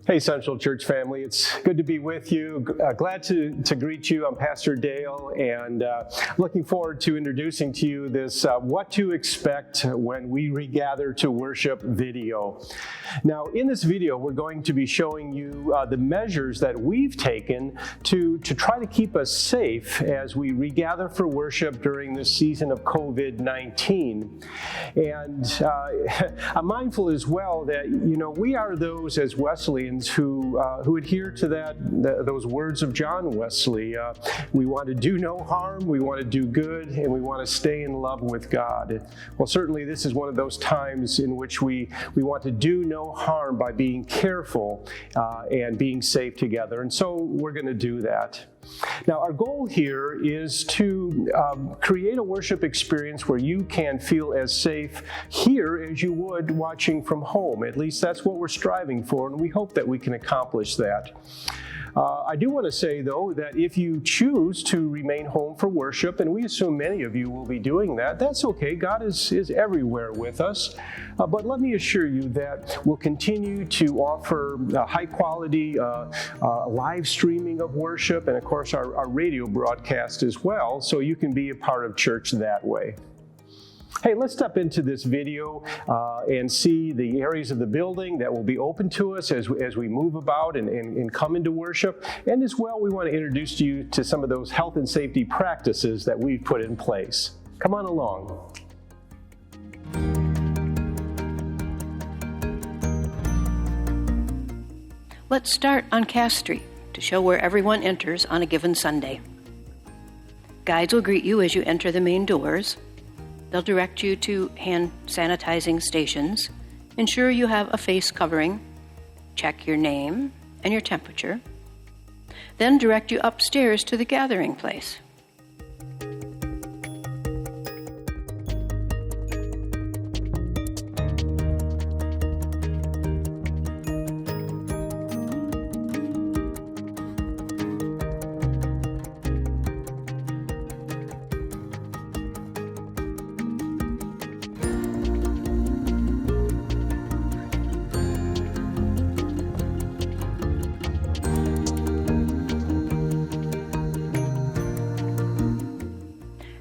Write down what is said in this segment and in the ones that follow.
Hey, Central Church family. It's good to be with you. Glad to greet you. I'm Pastor Dale, and looking forward to introducing to you this What to Expect When We Regather to Worship video. Now, in this video, we're going to be showing you the measures that we've taken to try to keep us safe as we regather for worship during this season of COVID-19. And I'm mindful as well that, we are those as Wesleyans who adhere to those words of John Wesley. We want to do no harm, we want to do good, and we want to stay in love with God. Well, certainly this is one of those times in which we want to do no harm by being careful and being safe together. And so we're going to do that. Now, our goal here is to create a worship experience where you can feel as safe here as you would watching from home. At least that's what we're striving for, and we hope that we can accomplish that. I do want to say, though, that if you choose to remain home for worship, and we assume many of you will be doing that, that's okay. God is everywhere with us. But let me assure you that we'll continue to offer high-quality live streaming of worship, and, of course, our radio broadcast as well, so you can be a part of church that way. Hey, let's step into this video and see the areas of the building that will be open to us as we move about and come into worship. And as well, we want to introduce you to some of those health and safety practices that we've put in place. Come on along. Let's start on Cass Street to show where everyone enters on a given Sunday. Guides will greet you as you enter the main doors. They'll direct you to hand sanitizing stations, ensure you have a face covering, check your name and your temperature, then direct you upstairs to the gathering place.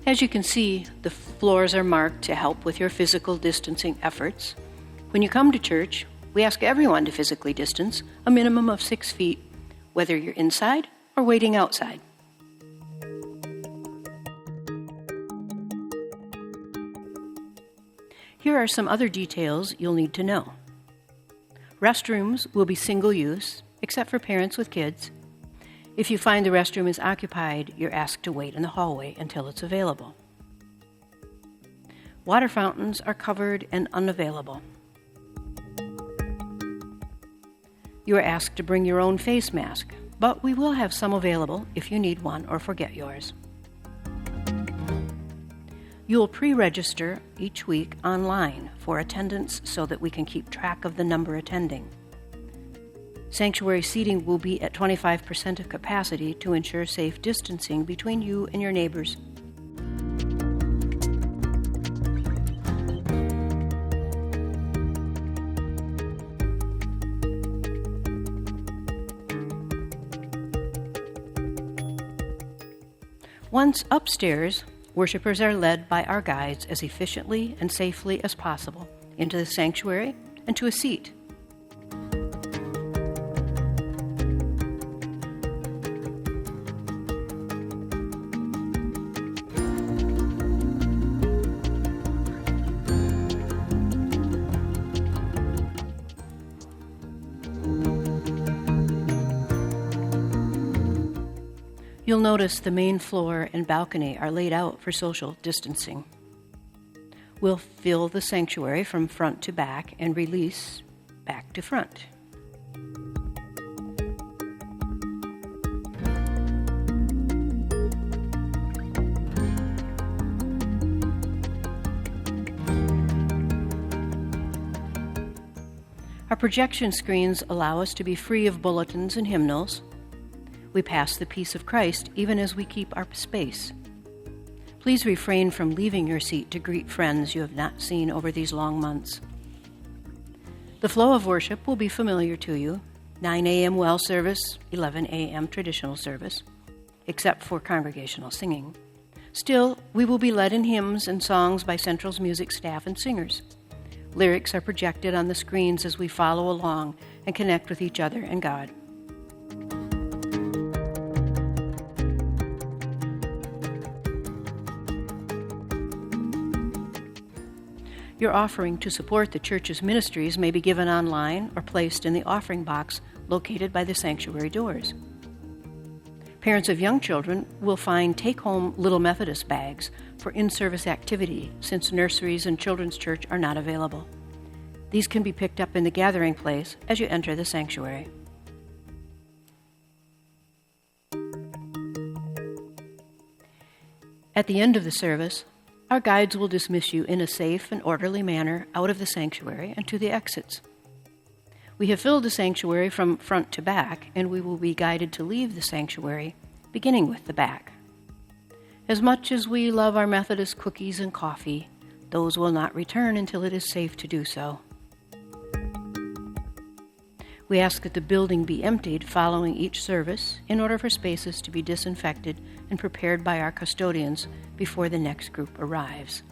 As you can see, the floors are marked to help with your physical distancing efforts. When you come to church, we ask everyone to physically distance a minimum of 6 feet, whether you're inside or waiting outside. Here are some other details you'll need to know. Restrooms will be single-use, except for parents with kids. If you find the restroom is occupied, you're asked to wait in the hallway until it's available. Water fountains are covered and unavailable. You are asked to bring your own face mask, but we will have some available if you need one or forget yours. You'll pre-register each week online for attendance so that we can keep track of the number attending. Sanctuary seating will be at 25% of capacity to ensure safe distancing between you and your neighbors. Once upstairs, worshipers are led by our guides as efficiently and safely as possible into the sanctuary and to a seat. You'll notice the main floor and balcony are laid out for social distancing. We'll fill the sanctuary from front to back and release back to front. Our projection screens allow us to be free of bulletins and hymnals. We pass the peace of Christ even as we keep our space. Please refrain from leaving your seat to greet friends you have not seen over these long months. The flow of worship will be familiar to you. 9 a.m. well service, 11 a.m. traditional service, except for congregational singing. Still, we will be led in hymns and songs by Central's music staff and singers. Lyrics are projected on the screens as we follow along and connect with each other and God. Your offering to support the church's ministries may be given online or placed in the offering box located by the sanctuary doors. Parents of young children will find take-home Little Methodist bags for in-service activity since nurseries and children's church are not available. These can be picked up in the gathering place as you enter the sanctuary. At the end of the service, our guides will dismiss you in a safe and orderly manner out of the sanctuary and to the exits. We have filled the sanctuary from front to back, and we will be guided to leave the sanctuary, beginning with the back. As much as we love our Methodist cookies and coffee, those will not return until it is safe to do so. We ask that the building be emptied following each service in order for spaces to be disinfected and prepared by our custodians before the next group arrives.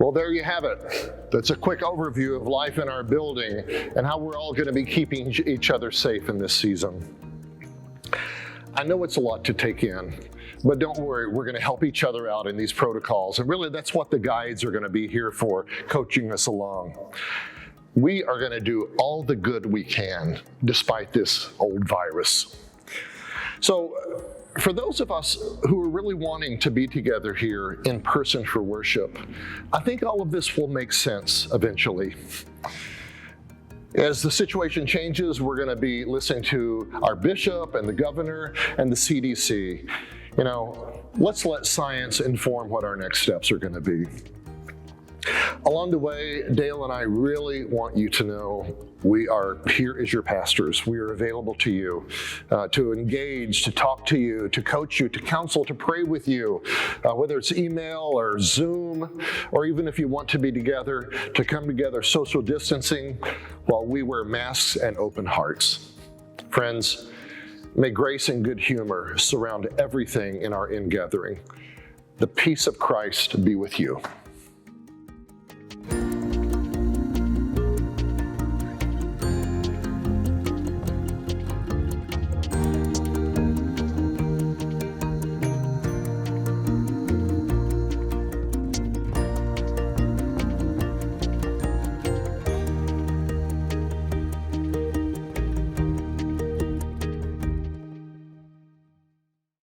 Well, there you have it. That's a quick overview of life in our building and how we're all going to be keeping each other safe in this season. I know it's a lot to take in, but don't worry, we're going to help each other out in these protocols. And really, that's what the guides are going to be here for, coaching us along. We are going to do all the good we can despite this old virus. So, for those of us who are really wanting to be together here in person for worship, I think all of this will make sense eventually. As the situation changes, we're going to be listening to our bishop and the governor and the CDC. Let's let science inform what our next steps are going to be. Along the way, Dale and I really want you to know we are here as your pastors. We are available to you, to engage, to talk to you, to coach you, to counsel, to pray with you, whether it's email or Zoom, or even if you want to be together, to come together social distancing while we wear masks and open hearts. Friends, may grace and good humor surround everything in our ingathering. The peace of Christ be with you.